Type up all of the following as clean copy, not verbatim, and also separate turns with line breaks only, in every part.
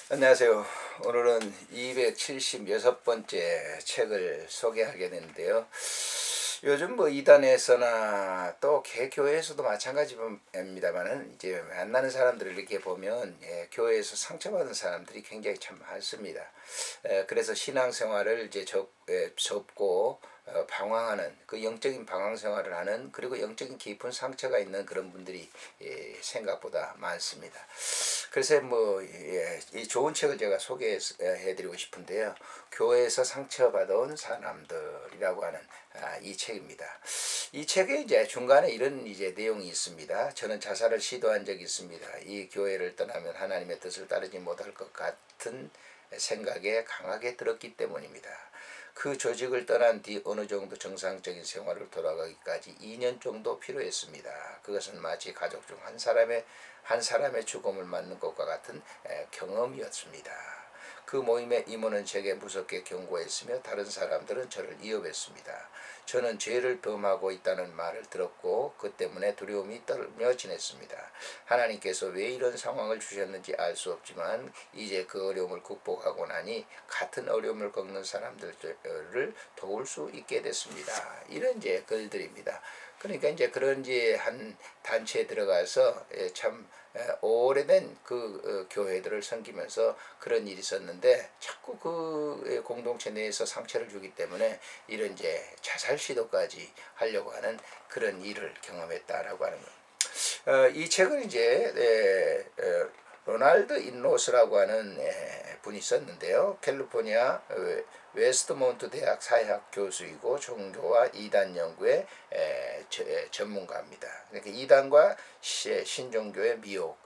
안녕하세요. 오늘은 276번째 책을 소개하게 되는데요. 요즘 뭐 이단에서나 또 개교회에서도 마찬가지입니다만은 이제 만나는 사람들을 이렇게 보면 교회에서 상처받은 사람들이 굉장히 참 많습니다. 그래서 신앙생활을 이제 접고 방황하는 그 영적인 방황 생활을 하는, 그리고 영적인 깊은 상처가 있는 그런 분들이 생각보다 많습니다. 그래서 이 좋은 책을 제가 소개해드리고 싶은데요. 교회에서 상처받아온 사람들이라고 하는 이 책입니다. 이 책에 이제 중간에 이런 이제 내용이 있습니다. 저는 자살을 시도한 적이 있습니다. 이 교회를 떠나면 하나님의 뜻을 따르지 못할 것 같은 생각에 강하게 들었기 때문입니다. 그 조직을 떠난 뒤 어느 정도 정상적인 생활을 돌아가기까지 2년 정도 필요했습니다. 그것은 마치 가족 중 한 사람의 죽음을 맞는 것과 같은 경험이었습니다. 그 모임에 이모는 제게 무섭게 경고했으며 다른 사람들은 저를 위협했습니다. 저는 죄를 범하고 있다는 말을 들었고 그 때문에 두려움이 떨며 지냈습니다. 하나님께서 왜 이런 상황을 주셨는지 알 수 없지만 이제 그 어려움을 극복하고 나니 같은 어려움을 겪는 사람들을 도울 수 있게 됐습니다. 이런 이제 글들입니다. 그러니까 이제 그런 이제 한 단체에 들어가서 참 오래된 그 교회들을 섬기면서 그런 일이 있었는데 자꾸 그 공동체 내에서 상처를 주기 때문에 이런 이제 자살 시도까지 하려고 하는 그런 일을 경험했다라고 하는 것. 이 책은 이제 로날드 인로스라고 하는 분이 있었는데요. 캘리포니아 웨스트몬트 대학 사회학 교수이고 종교와 이단 연구의 전문가입니다. 그러니까 이단과 신종교의 미혹,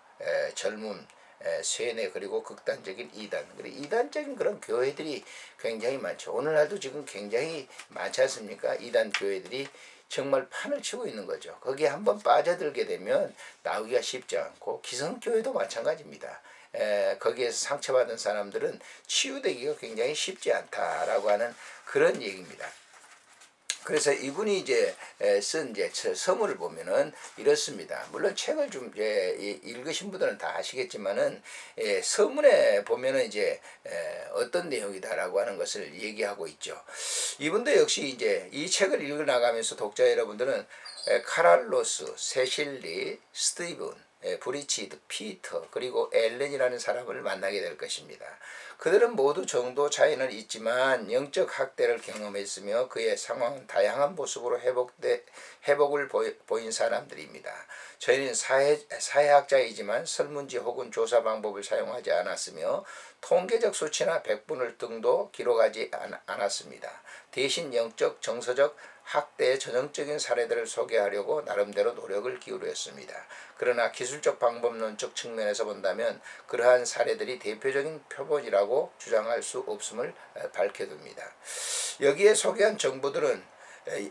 젊음, 세뇌, 그리고 극단적인 이단, 그리고 이단적인 그런 교회들이 굉장히 많죠. 오늘날도 지금 굉장히 많지 않습니까? 이단 교회들이 정말 판을 치고 있는 거죠. 거기에 한번 빠져들게 되면 나오기가 쉽지 않고, 기성교회도 마찬가지입니다. 거기에서 상처받은 사람들은 치유되기가 굉장히 쉽지 않다라고 하는 그런 얘기입니다. 그래서 이분이 이제 쓴 이제 서문을 보면은 이렇습니다. 물론 책을 좀 읽으신 분들은 다 아시겠지만은 서문에 보면은 이제 어떤 내용이다라고 하는 것을 얘기하고 있죠. 이분도 역시 이제 이 책을 읽어 나가면서 독자 여러분들은 카랄로스, 세실리, 스티븐, 브리치드, 피터, 그리고 엘렌이라는 사람을 만나게 될 것입니다. 그들은 모두 정도 차이는 있지만 영적 학대를 경험했으며 그의 상황은 다양한 모습으로 회복을 보인 사람들입니다. 저희는 사회학자이지만 설문지 혹은 조사 방법을 사용하지 않았으며 통계적 수치나 백분을 등도 기록하지 않았습니다. 대신 영적, 정서적 학대의 전형적인 사례들을 소개하려고 나름대로 노력을 기울였습니다. 그러나 기술적 방법론적 측면에서 본다면 그러한 사례들이 대표적인 표본이라고 주장할 수 없음을 밝혀둡니다. 여기에 소개한 정보들은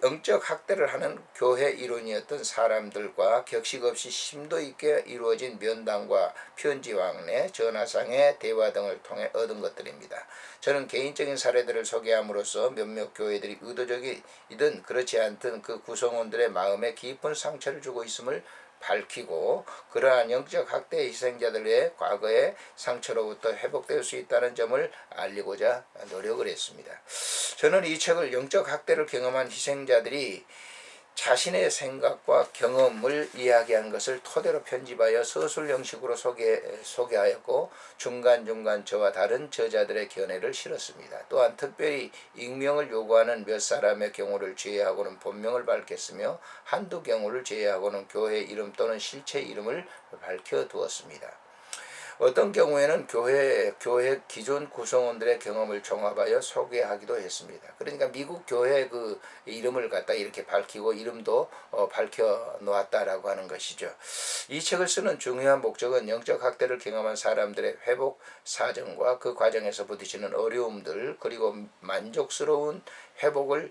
영적 학대를 하는 교회 일원이었던 사람들과 격식 없이 심도 있게 이루어진 면담과 편지 왕래, 전화상의 대화 등을 통해 얻은 것들입니다. 저는 개인적인 사례들을 소개함으로써 몇몇 교회들이 의도적이든 그렇지 않든 그 구성원들의 마음에 깊은 상처를 주고 있음을 밝히고 그러한 영적 학대 희생자들의 과거의 상처로부터 회복될 수 있다는 점을 알리고자 노력을 했습니다. 저는 이 책을 영적 학대를 경험한 희생자들이 자신의 생각과 경험을 이야기한 것을 토대로 편집하여 서술 형식으로 소개하였고 중간중간 저와 다른 저자들의 견해를 실었습니다. 또한 특별히 익명을 요구하는 몇 사람의 경우를 제외하고는 본명을 밝혔으며 한두 경우를 제외하고는 교회 이름 또는 실체 이름을 밝혀두었습니다. 어떤 경우에는 교회 기존 구성원들의 경험을 종합하여 소개하기도 했습니다. 그러니까 미국 교회 그 이름을 갖다 이렇게 밝히고 이름도 밝혀 놓았다라고 하는 것이죠. 이 책을 쓰는 중요한 목적은 영적 학대를 경험한 사람들의 회복 사정과 그 과정에서 부딪히는 어려움들, 그리고 만족스러운 회복을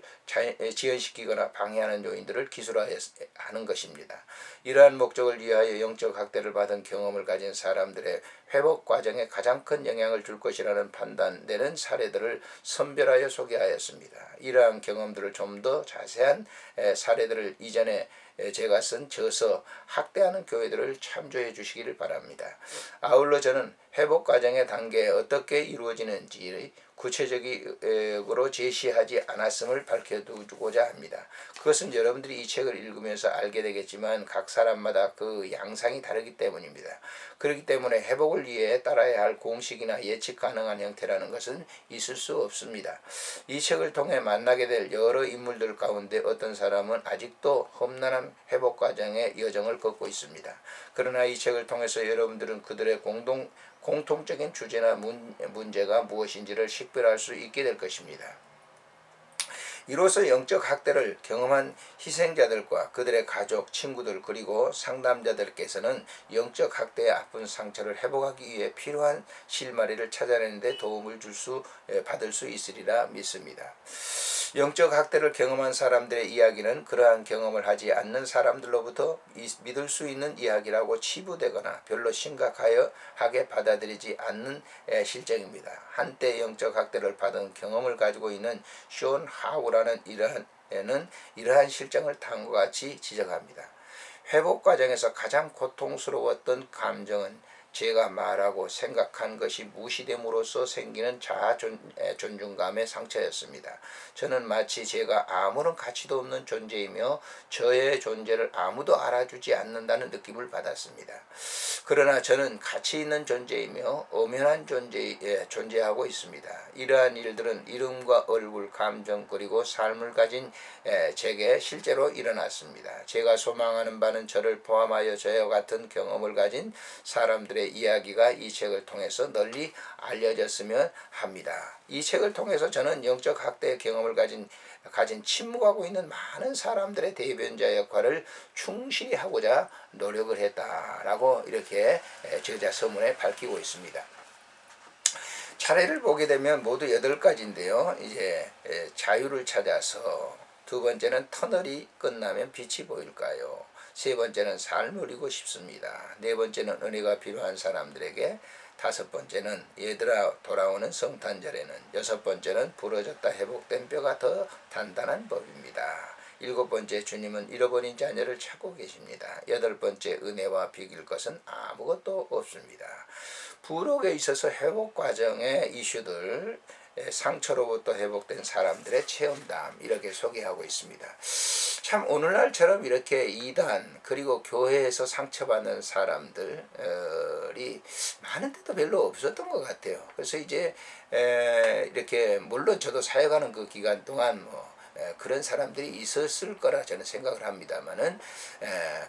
지연시키거나 방해하는 요인들을 기술화하는 것입니다. 이러한 목적을 위하여 영적 학대를 받은 경험을 가진 사람들의 회복 과정에 가장 큰 영향을 줄 것이라는 판단되는 사례들을 선별하여 소개하였습니다. 이러한 경험들을 좀 더 자세한 사례들을 이전에 제가 쓴 저서 학대하는 교회들을 참조해 주시기를 바랍니다. 아울러 저는 회복 과정의 단계에 어떻게 이루어지는지 구체적으로 제시하지 않았음을 밝혀두고자 합니다. 그것은 여러분들이 이 책을 읽으면서 알게 되겠지만 각 사람마다 그 양상이 다르기 때문입니다. 그렇기 때문에 회복을 위해 따라야 할 공식이나 예측 가능한 형태라는 것은 있을 수 없습니다. 이 책을 통해 만나게 될 여러 인물들 가운데 어떤 사람은 아직도 험난한 회복 과정의 여정을 걷고 있습니다. 그러나 이 책을 통해서 여러분들은 그들의 공통적인 주제나 문제가 무엇인지를 식별할 수 있게 될 것입니다. 이로써 영적 학대를 경험한 희생자들과 그들의 가족, 친구들 그리고 상담자들께서는 영적 학대의 아픈 상처를 회복하기 위해 필요한 실마리를 찾아내는 데 도움을 받을 수 있으리라 믿습니다. 영적 학대를 경험한 사람들의 이야기는 그러한 경험을 하지 않는 사람들로부터 믿을 수 있는 이야기라고 치부되거나 별로 심각하게 받아들이지 않는 실정입니다. 한때 영적 학대를 받은 경험을 가지고 있는 쇼 하우라는 이러한 실정을 다음과 같이 지적합니다. 회복 과정에서 가장 고통스러웠던 감정은 제가 말하고 생각한 것이 무시됨으로써 생기는 자아 존중감의 상처였습니다. 저는 마치 제가 아무런 가치도 없는 존재이며 저의 존재를 아무도 알아주지 않는다는 느낌을 받았습니다. 그러나 저는 가치 있는 존재이며 엄연한 존재하고 있습니다. 이러한 일들은 이름과 얼굴, 감정 그리고 삶을 가진 제게 실제로 일어났습니다. 제가 소망하는 바는 저를 포함하여 저와 같은 경험을 가진 사람들의 이야기가 이 책을 통해서 널리 알려졌으면 합니다. 이 책을 통해서 저는 영적 학대의 경험을 가진 침묵하고 있는 많은 사람들의 대변자 역할을 충실히 하고자 노력을 했다라고 이렇게 저자 서문에 밝히고 있습니다. 차례를 보게 되면 모두 8가지인데요. 이제 자유를 찾아서, 두 번째는 터널이 끝나면 빛이 보일까요? 세 번째는 삶을 누리고 싶습니다. 네 번째는 은혜가 필요한 사람들에게, 다섯 번째는 얘들아 돌아오는 성탄절에는, 여섯 번째는 부러졌다 회복된 뼈가 더 단단한 법입니다. 일곱 번째, 주님은 잃어버린 자녀를 찾고 계십니다. 여덟 번째, 은혜와 비길 것은 아무것도 없습니다. 부록에 있어서 회복 과정의 이슈들, 상처로부터 회복된 사람들의 체험담, 이렇게 소개하고 있습니다. 참 오늘날처럼 이렇게 이단 그리고 교회에서 상처받는 사람들이 많은데도 별로 없었던 것 같아요. 그래서 이제 이렇게 물론 저도 사역하는 그 기간 동안 그런 사람들이 있었을 거라 저는 생각을 합니다만은,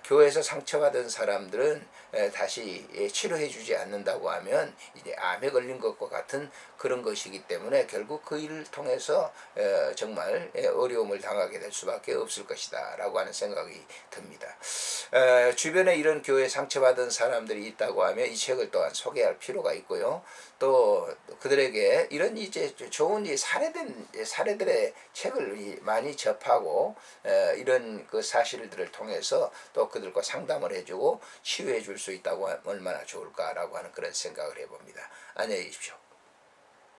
교회에서 상처받은 사람들은 다시 치료해 주지 않는다고 하면 이제 암에 걸린 것과 같은 그런 것이기 때문에 결국 그 일을 통해서 정말 어려움을 당하게 될 수밖에 없을 것이다 라고 하는 생각이 듭니다. 주변에 이런 교회에 상처받은 사람들이 있다고 하면 이 책을 또한 소개할 필요가 있고요. 또 그들에게 이런 이제 좋은 사례들의 책을 많이 접하고 이런 그 사실들을 통해서 또 그들과 상담을 해주고 치유해 줄 수 있다고 하면 얼마나 좋을까라고 하는 그런 생각을 해봅니다. 안녕히 계십시오.